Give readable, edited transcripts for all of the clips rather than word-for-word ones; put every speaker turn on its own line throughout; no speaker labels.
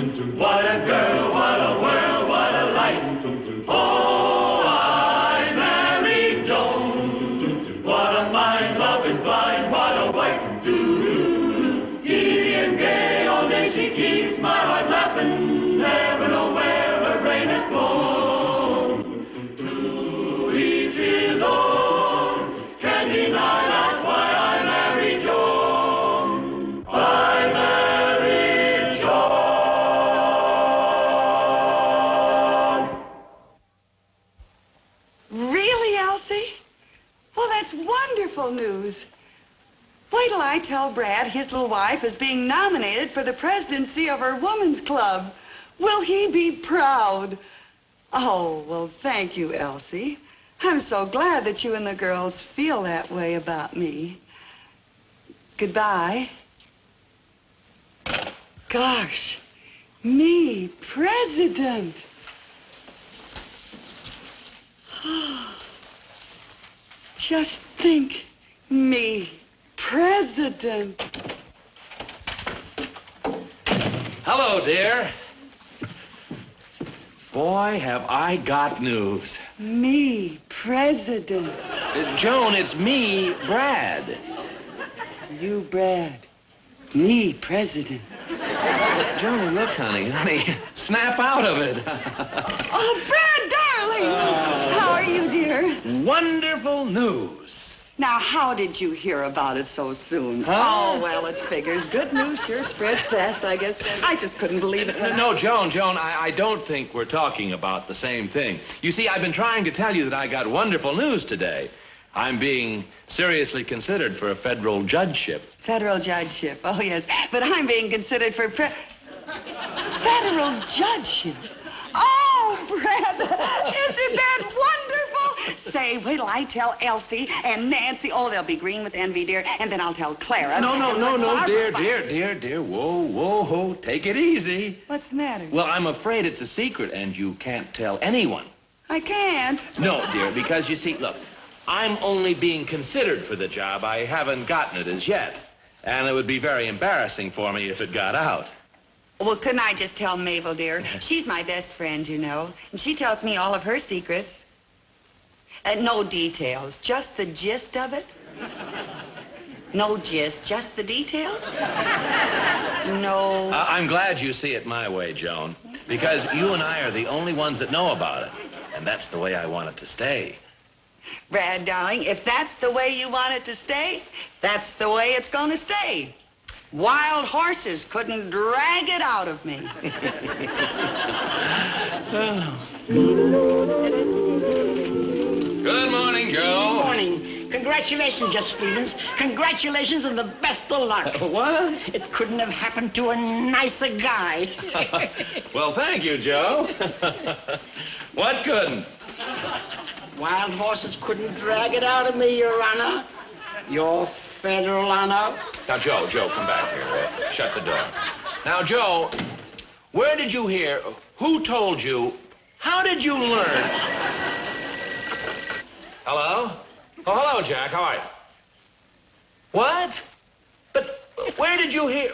What a girl, what a world, what a life. Oh, I married Joan. What a mind, love is blind, what a wife. Giddy and gay, all day she keeps my heart laughing. Never know where her brain has flown. To each his own. Can't deny that's why I married Joan. I married Joan.
Really, Elsie? Well, that's wonderful news. Wait till I tell Brad his little wife is being nominated for the presidency of her woman's club. Will he be proud? Oh, well, thank you, Elsie. I'm so glad that you and the girls feel that way about me. Goodbye. Gosh, me, president. Just think, me, president.
Hello, dear. Boy, have I got news.
Me, president.
Joan, it's me, Brad.
You, Brad. Me, president.
Joan, look, honey, snap out of it.
Oh, Brad, darling! How are you, dear?
Wonderful news.
Now, how did you hear about it so soon?
Huh?
Oh, well, it figures. Good news sure spreads fast, I guess. I just couldn't believe it.
No, Joan, I don't think we're talking about the same thing. You see, I've been trying to tell you that I got wonderful news today. I'm being seriously considered for a federal judgeship.
Federal judgeship, oh, yes. But I'm being considered for federal judgeship. Oh, Brad, isn't that wonderful? Say, wait till I tell Elsie and Nancy. Oh, they'll be green with envy, dear. And then I'll tell Clara.
No, dear. Whoa. Take it easy.
What's the matter?
Well, I'm afraid it's a secret, and you can't tell anyone.
I can't.
No, dear, because you see, look, I'm only being considered for the job. I haven't gotten it as yet. And it would be very embarrassing for me if it got out.
Well, couldn't I just tell Mabel, dear? She's my best friend, you know. And she tells me all of her secrets. No details, just the gist of it. No gist, just the details? No.
I'm glad you see it my way, Joan, because you and I are the only ones that know about it. And that's the way I want it to stay.
Brad, darling, if that's the way you want it to stay, that's the way it's going to stay. Wild horses couldn't drag it out of me.
Good morning, Joe.
Good morning. Congratulations, Just Stevens. Congratulations and the best of luck.
What?
It couldn't have happened to a nicer guy.
Well, thank you, Joe. What couldn't?
Wild horses couldn't drag it out of me, Your Honor. Your federal honor.
Now, Joe, come back here. Shut the door. Now, Joe, where did you hear? Who told you? How did you learn? Hello? Oh, hello, Jack. How are you? What? But where did you hear?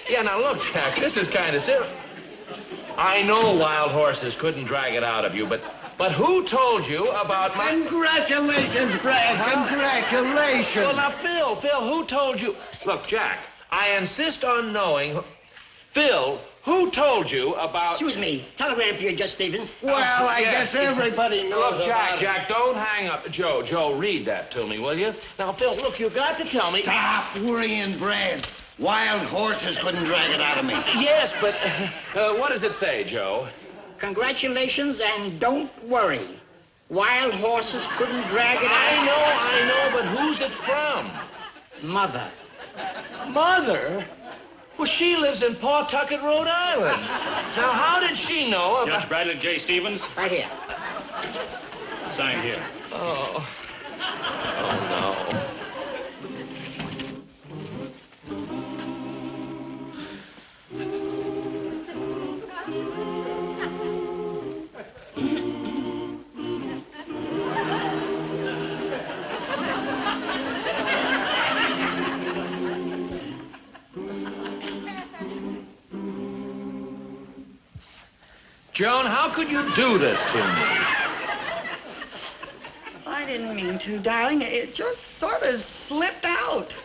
Yeah, now, look, Jack, this is kind of serious. I know wild horses couldn't drag it out of you, but who told you about my...
Congratulations, Brad. Congratulations.
Well, now, Phil, who told you... Look, Jack, I insist on knowing... Phil, who told you about...
Excuse me. Telegram here, Just Stevens.
Well, I guess everybody knows.
Look, Jack, don't hang up. Joe, read that to me, will you? Now, Phil, look, you got to tell me...
Stop worrying, Brad. Wild horses couldn't drag it out of me.
Yes, but what does it say, Joe?
Congratulations and don't worry. Wild horses couldn't drag it out.
I know, but who's it from?
Mother.
Mother? Well, she lives in Pawtucket, Rhode Island. Now, how did she know about...
Judge Bradley J. Stevens.
Right here.
Sign here.
Oh, no. Joan, how could you do this to me?
I didn't mean to, darling. It just sort of slipped out.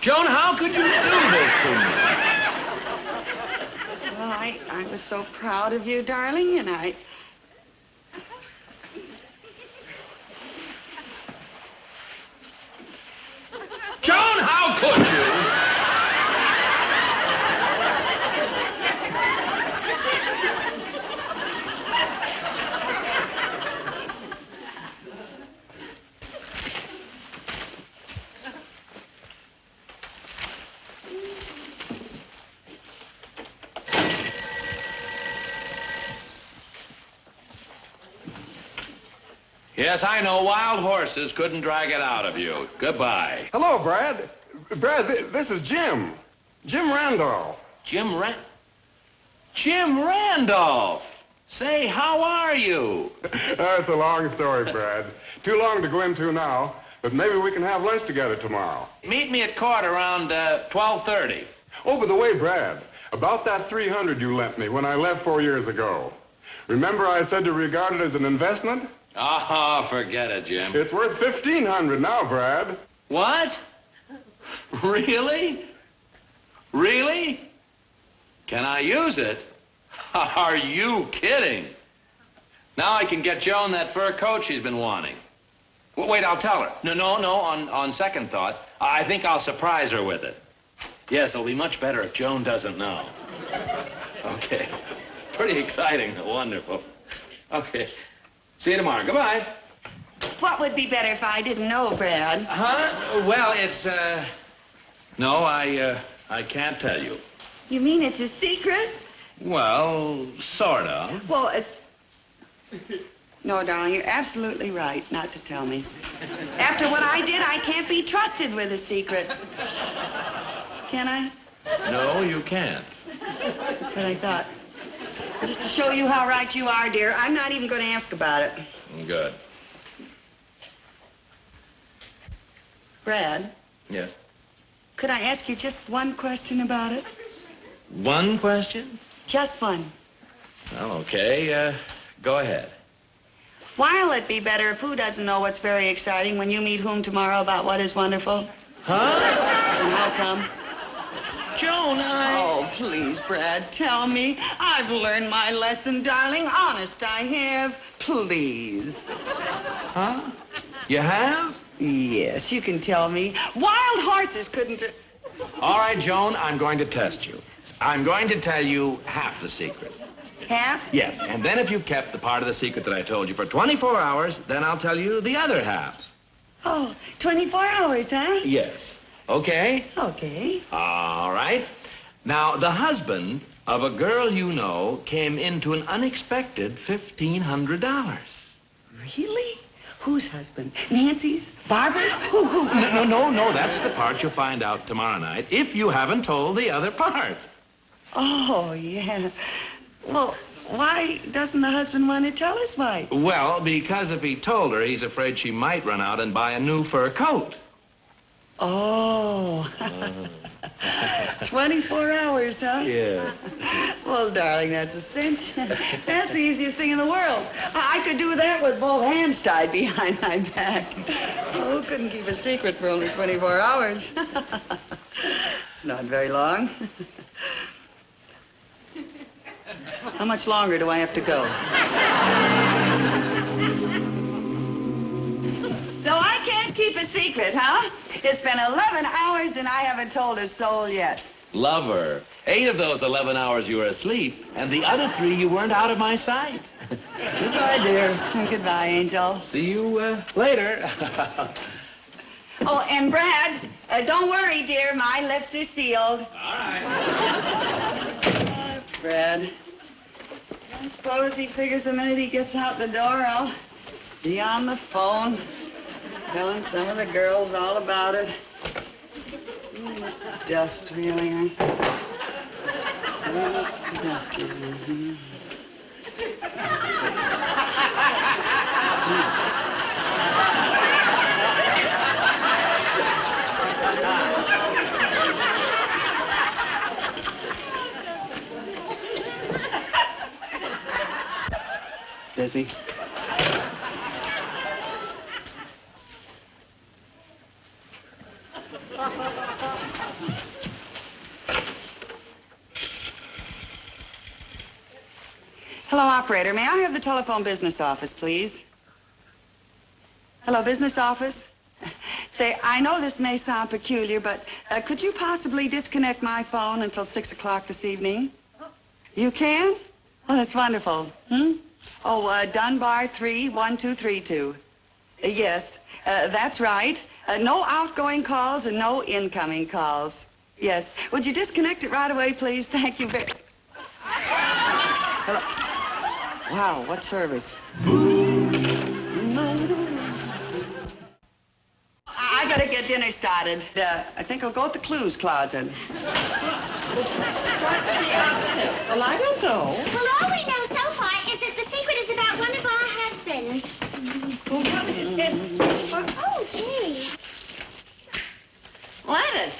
Joan, how could you do this to me?
Well, I was so proud of you, darling, and I...
Joan, how could you? Yes, I know. Wild horses couldn't drag it out of you. Goodbye.
Hello, Brad. Brad, this is Jim. Jim Randolph.
Jim Randolph. Say, how are you?
It's a long story, Brad. Too long to go into now, but maybe we can have lunch together tomorrow.
Meet me at court around 12:30.
Oh, by the way, Brad, about that $300 you lent me when I left 4 years ago. Remember I said to regard it as an investment?
Oh, forget it, Jim.
It's worth $1,500 now, Brad.
What? Really? Really? Can I use it? Are you kidding? Now I can get Joan that fur coat she's been wanting. Well, wait, I'll tell her. No, on second thought, I think I'll surprise her with it. Yes, it'll be much better if Joan doesn't know. Okay. Pretty exciting. Wonderful. Okay. See you tomorrow. Goodbye.
What would be better if I didn't know, Brad?
Huh? Well, it's, no, I can't tell you.
You mean it's a secret?
Well, sort of.
Well, it's... No, darling, you're absolutely right not to tell me. After what I did, I can't be trusted with a secret. Can I?
No, you can't.
That's what I thought. Just to show you how right you are, dear, I'm not even going to ask about it.
Good.
Brad,
Yes.
could I ask you just one question about it?
One question?
Just one.
Well, okay. Go ahead.
Why'll it be better if who doesn't know what's very exciting when you meet whom tomorrow about what is wonderful?
Huh?
And how come?
Joan,
Oh, please, Brad, tell me. I've learned my lesson, darling. Honest, I have. Please.
Huh? You have?
Yes, you can tell me. Wild horses couldn't...
All right, Joan, I'm going to test you. I'm going to tell you half the secret.
Half?
Yes, and then if you kept the part of the secret that I told you for 24 hours, then I'll tell you the other half.
Oh, 24 hours, huh?
Yes. Okay?
Okay.
All right. Now, the husband of a girl you know came into an unexpected $1,500.
Really? Whose husband? Nancy's? Barbara's? Who?
No. That's the part you'll find out tomorrow night if you haven't told the other part.
Oh, yeah. Well, why doesn't the husband want to tell his wife?
Well, because if he told her, he's afraid she might run out and buy a new fur coat.
Oh. 24 hours, huh?
Yeah.
Well, darling, that's a cinch. That's the easiest thing in the world. I could do that with both hands tied behind my back. Oh, who couldn't keep a secret for only 24 hours? It's not very long. How much longer do I have to go? So I can't keep a secret, huh? It's been 11 hours and I haven't told a soul yet.
Lover. 8 of those 11 hours you were asleep, and the other 3 you weren't out of my sight. Goodbye, dear.
Goodbye, Angel.
See you later.
Oh, and Brad, don't worry, dear. My lips are sealed.
All right.
Brad, I suppose he figures the minute he gets out the door, I'll be on the phone, telling some of the girls all about it. Dust, really, huh? It's dusty. Mm-hmm.
Lizzie.
Hello, operator. May I have the telephone business office, please? Hello, business office? Say, I know this may sound peculiar, but could you possibly disconnect my phone until 6 o'clock this evening? You can? Oh, that's wonderful. Oh, Dunbar 31232. Yes, that's right. No outgoing calls and no incoming calls. Yes. Would you disconnect it right away, please? Thank you very... Hello? Wow, what service? I better get dinner started. I think I'll go at the clues closet.
Well, I don't know.
Well, all we know so far is that the secret is about one of our husbands. Oh, gee.
Lettuce.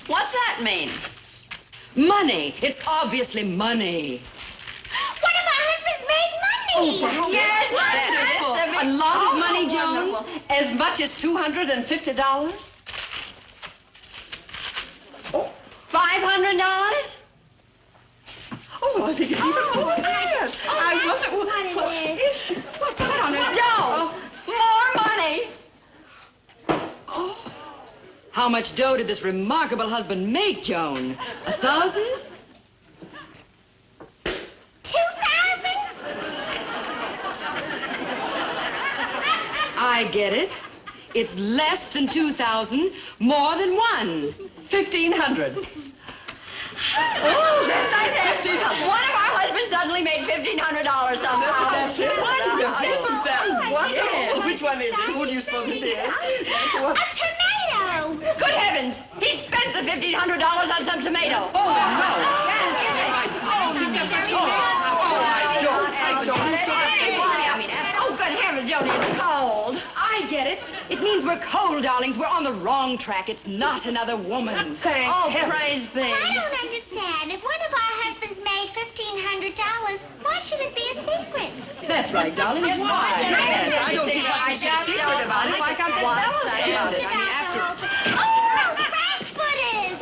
What's that mean? Money. It's obviously money.
One of our husbands made money.
Oh, yes, wonderful. A lot of money, Joan?
Wonderful. As much as $250?
Oh, $500?
Oh, I think it's even more than that. I wasn't...
What it is.
What on earth? Joan! More money! Oh. How much dough did this remarkable husband make, Joan? 1,000?
2,000?
I get it. It's less than 2,000, more than 1.
1,500.
Oh, that's $1,500. One of our husbands suddenly made $1,500 somehow.
That's it.
Wonderful.
Isn't that wonderful?
Yes.
Which one is it? Who do you suppose it is?
A tomato.
Good heavens! He spent the $1,500 on some tomato. Oh, no. Oh, good heavens, Jody, it's cold. I get it. It means we're cold, darlings. We're on the wrong track. It's not another woman.
Thank heaven.
Praise be.
I don't understand. If one of our husbands made $1,500, why should it be a secret?
That's right, darling. Why? Yes, I don't see why it's a secret about it. Why can't they tell us that about it? I mean, after...
Oh, Frankfurters!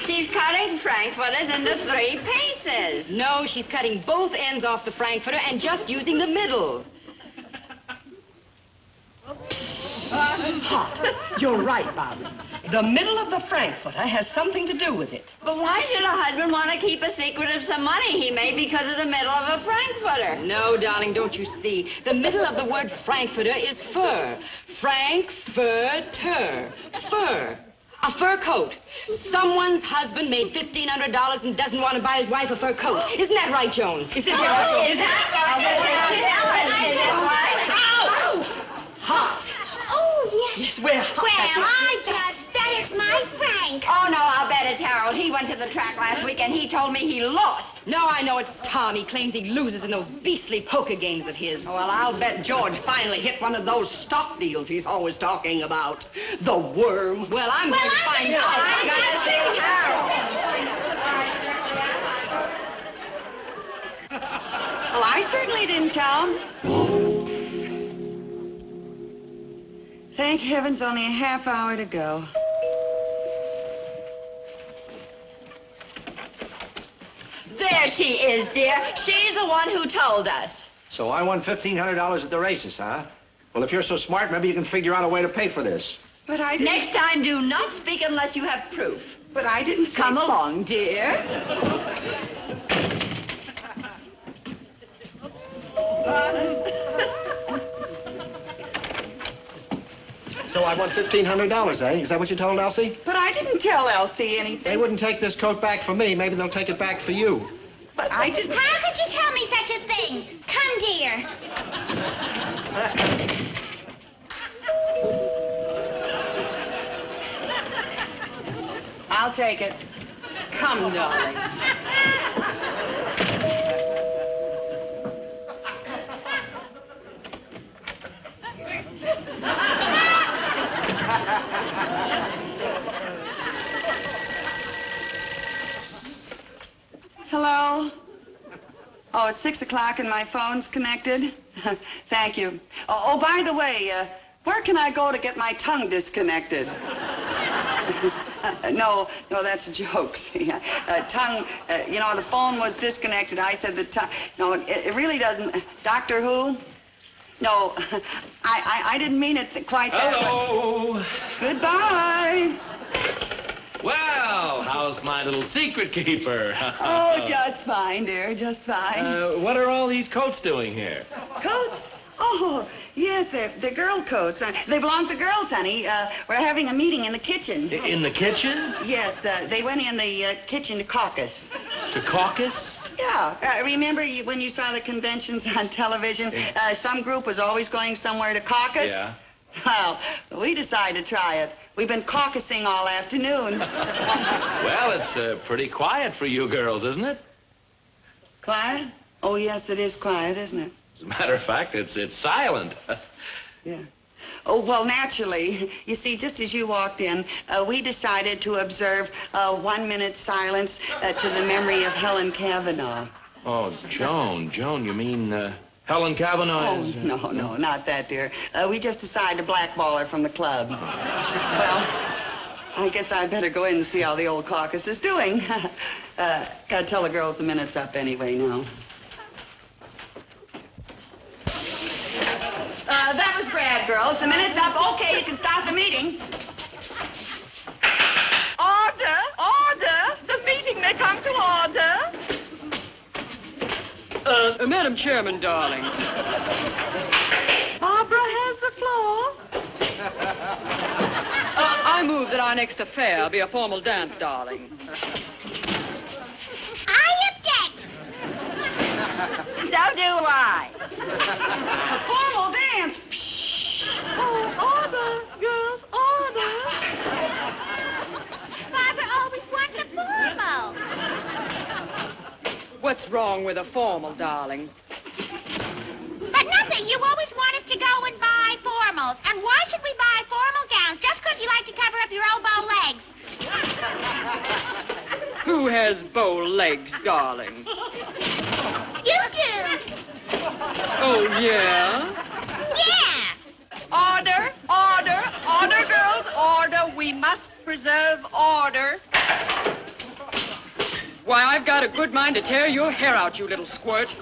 She's cutting frankfurters into 3 pieces. No, she's cutting both ends off the frankfurter and just using the middle.
Hot. You're right, Bob. The middle of the frankfurter has something to do with it.
But why should a husband want to keep a secret of some money he made because of the middle of a frankfurter? No, darling, don't you see? The middle of the word frankfurter is fur. Frankfurter. Fur. A fur coat. Someone's husband made $1,500 and doesn't want to buy his wife a fur coat. Isn't that right, Joan? Is it right? Is that right? Ow! Hot.
Oh, yes.
Yes, we're hot.
Well, I just bet it's my Frank.
Oh, no, I'll bet it's Harold. He went to the track last week and he told me he lost. No, I know it's Tom. He claims he loses in those beastly poker games of his.
Well, I'll bet George finally hit one of those stock deals he's always talking about. The worm.
Well, I'm going to find out. I'm going to see Harold.
Well, I certainly didn't tell him. Thank heavens, only a half hour to go.
There she is, dear. She's the one who told us.
So I won $1,500 at the races, huh? Well, if you're so smart, maybe you can figure out a way to pay for this.
But I didn't...
Next time, do not speak unless you have proof.
But I didn't say...
Come along, dear.
So I won $1,500, eh? Is that what you told Elsie?
But I didn't tell Elsie anything.
They wouldn't take this coat back for me. Maybe they'll take it back for you.
But I didn't...
How could you tell me such a thing? Come, dear.
I'll take it. Come, darling. Hello? Oh, it's 6 o'clock and my phone's connected? Thank you. Oh, by the way, where can I go to get my tongue disconnected? No, that's a joke. See, tongue, the phone was disconnected. I said the tongue. No, it really doesn't. Doctor Who? No, I didn't mean it quite that way.
Hello.
Goodbye.
Well, how's my little secret keeper?
Oh, just fine, dear, just fine.
What are all these coats doing here?
Coats? Oh, yes, they're girl coats. They belong to girls, honey. We're having a meeting in the kitchen.
In the kitchen?
Yes, they went in the kitchen to caucus.
To caucus?
Yeah. Remember when you saw the conventions on television? Some group was always going somewhere to caucus?
Yeah.
Well, we decided to try it. We've been caucusing all afternoon.
Well, it's pretty quiet for you girls, isn't it?
Quiet? Oh, yes, it is quiet, isn't it?
As a matter of fact, it's silent.
Yeah. Oh, well, naturally. You see, just as you walked in, we decided to observe 1 minute silence to the memory of Helen Kavanaugh.
Oh, Joan, you mean Helen Kavanaugh is...
Oh, no, not that, dear. We just decided to blackball her from the club. Well, I guess I'd better go in and see how the old caucus is doing. Gotta tell the girls the minute's up anyway now. That was Brad, girls. The minute's up. Okay, you can start the meeting. Order! Order! The meeting may come to order.
Madam Chairman, darling.
Barbara has the floor.
I move that our next affair be a formal dance, darling.
I object.
So do I.
A formal dance. Oh, order, girls, order.
Barbara always wants a formal.
What's wrong with a formal, darling?
But nothing. You always want us to go and buy formals. And why should we buy formal gowns? Just because you like to cover up your elbow legs.
Who has bow legs, darling?
You do.
Oh, yeah?
Yeah.
Order, order, order, girls, order. We must preserve order. Why, I've got a good mind to tear your hair out, you little squirt.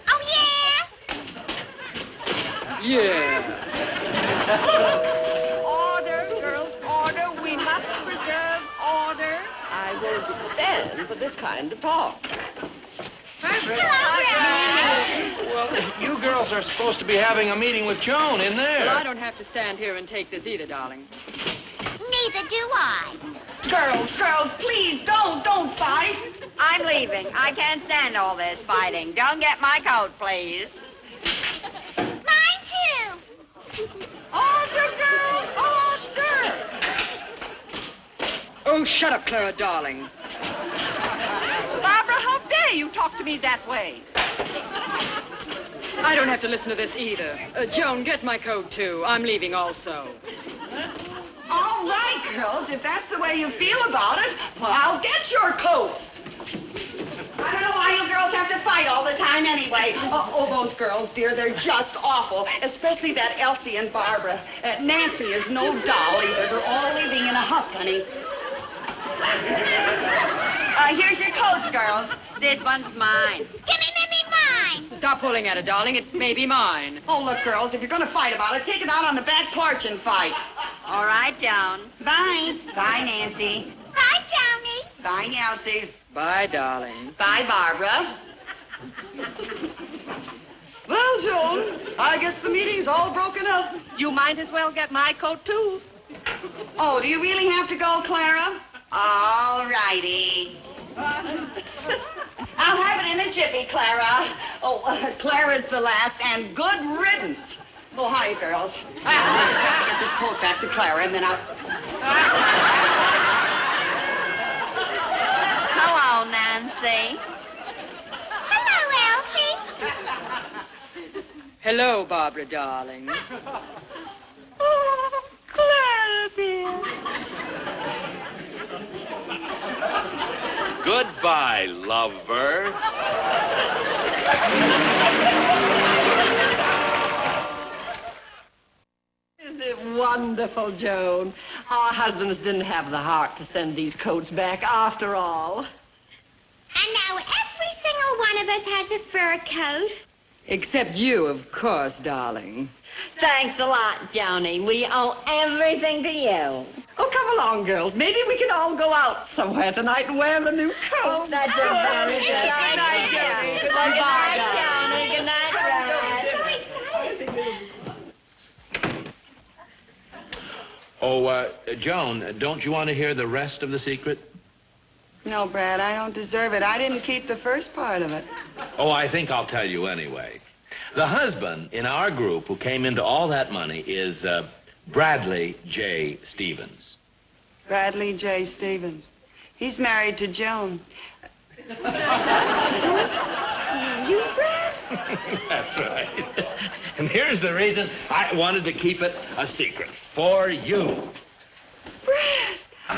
Oh, yeah?
Yeah. Order, girls, order. We must preserve order.
I won't stand for this kind of talk.
Hello, Brad.
Well, you girls are supposed to be having a meeting with Joan in there.
Well, I don't have to stand here and take this either, darling.
Neither do I.
Girls, please, don't fight.
I'm leaving. I can't stand all this fighting. Don't get my coat, please.
Mine, too.
Order, girls, order! Oh, shut up, Clara, darling.
Barbara, how dare you talk to me that way?
I don't have to listen to this either. Joan, get my coat, too. I'm leaving also.
All right, girls, if that's the way you feel about it, well, I'll get your coats. I don't know why you girls have to fight all the time anyway. Oh, those girls, dear, they're just awful, especially that Elsie and Barbara. Nancy is no doll either. They're all leaving in a huff, honey. Here's your coats, girls.
This one's mine.
Give me mine.
Stop pulling at it, darling. It may be mine.
Oh, look, girls, if you're going to fight about it, take it out on the back porch and fight.
All right, Joan.
Bye. Bye, Nancy.
Bye, Johnny.
Bye, Elsie.
Bye, darling.
Bye, Barbara. Well, Joan, I guess the meeting's all broken up.
You might as well get my coat, too.
Oh, do you really have to go, Clara? All righty. I'll have it in a jiffy, Clara. Oh, Clara's the last, and good riddance. Oh, hi, girls. I'll just have to get this coat back to Clara, and then I'll...
Hello, Nancy.
Hello, Elsie.
Hello, Barbara, darling.
Oh,
Goodbye, lover.
Isn't it wonderful, Joan? Our husbands didn't have the heart to send these coats back after all.
And now every single one of us has a fur coat.
Except you, of course, darling.
Thanks a lot, Joni. We owe everything to you.
Oh, come along, girls. Maybe we can all go out somewhere tonight and wear the new coats.
That's a very good
Good night, Joni.
Good night, Joni. Good night, Brad.
Oh, Joan, don't you want to hear the rest of the secret?
No, Brad, I don't deserve it. I didn't keep the first part of it.
Oh, I think I'll tell you anyway. The husband in our group who came into all that money is Bradley J. Stevens.
Bradley J. Stevens. He's married to Joan. You, Brad?
That's right. And here's the reason I wanted to keep it a secret for you.
Brad! A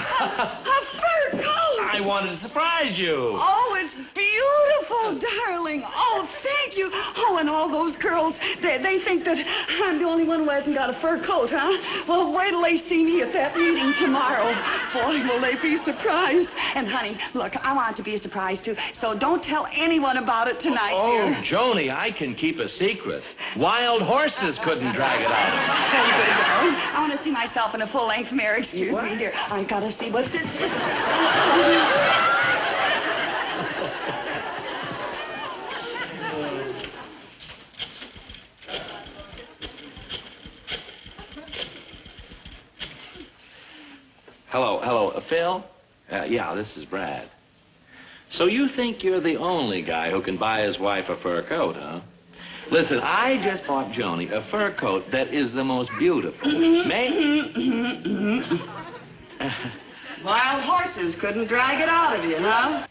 fur coat!
I wanted to surprise you.
Oh, it's beautiful, darling. Oh, thank you. Oh, and all those girls, they think that I'm the only one who hasn't got a fur coat, huh? Well, wait till they see me at that meeting tomorrow. Boy, will they be surprised. And, honey, look, I want it to be a surprise, too, so don't tell anyone about it tonight,
Oh,
dear.
Joni, I can keep a secret. Wild horses couldn't drag it out of me.
Very good, darling. I want to see myself in a full-length mirror. Excuse me, dear. I gotta see what this is.
Hello, Phil? Yeah, this is Brad. So you think you're the only guy who can buy his wife a fur coat, huh? Listen, I just bought Joni a fur coat that is the most beautiful.
Wild horses couldn't drag it out of you, huh?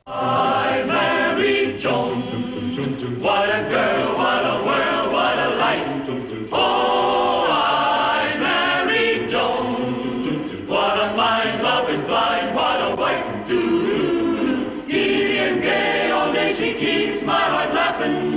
I married Joan. What a girl, what a world, what a light. Oh, I married Joan. What a mind, love is blind, what a wife. Giddy and gay, all day she keeps my heart laughing.